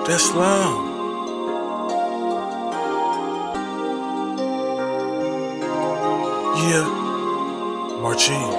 That's slime. Yeah, Margine.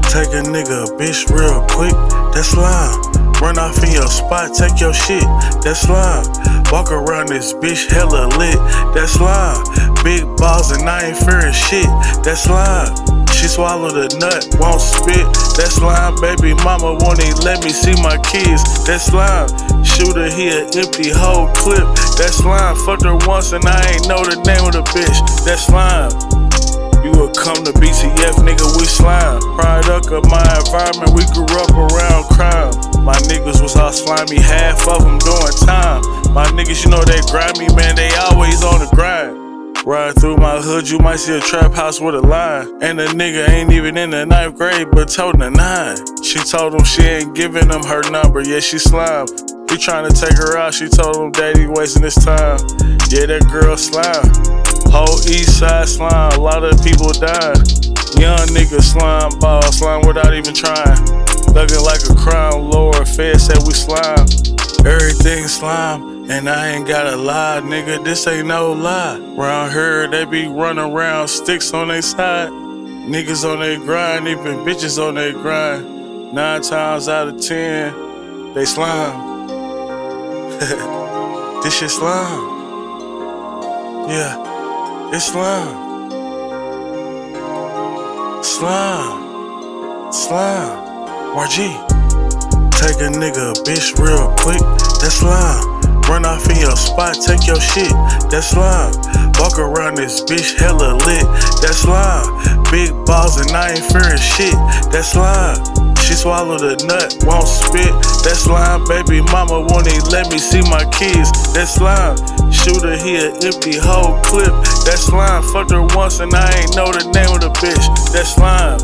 Take a nigga, bitch, real quick. That's slime. Run off in your spot, take your shit. That's slime. Walk around this bitch hella lit. That's slime. Big balls and I ain't fearing shit. That's slime. She swallowed a nut, won't spit. That's slime. Baby mama won't even let me see my kids. That's slime. Shooter here, empty whole clip. That's slime. Fucked her once and I ain't know the name of the bitch. That's slime. You would come to BTF, nigga, we slime. Product of my environment, we grew up around crime. My niggas was all slimy, half of them doing time. My niggas, you know they grimy, man, they always on the grind. Ride through my hood, you might see a trap house with a line. And the nigga ain't even in the 9th grade, but toting a 9. She told him she ain't giving him her number, yeah, she slime. He tryna take her out, she told him that he wasting his time. Yeah, that girl slime. Whole east side slime, a lot of people dying. Young nigga slime ball, slime without even trying. Looking like a crown lord, Fed said we slime. Everything slime, and I ain't gotta lie, nigga, this ain't no lie. Round here, they be running around, sticks on their side. Niggas on their grind, even bitches on their grind. 9 times out of 10, they slime. This shit slime. Yeah. It's slime. Slime. Margine. Take a nigga, bitch, real quick. That's slime. Run off in your spot, take your shit. That's slime. Walk around this bitch hella lit. That's slime. Big balls and I ain't fearing shit. That's slime. She swallowed a nut, won't spit. That's slime. Baby mama won't even let me see my kids. That's slime. Shooter here, empty whole clip. That's slime. Fucked her once and I ain't know the name of the bitch. That's slime.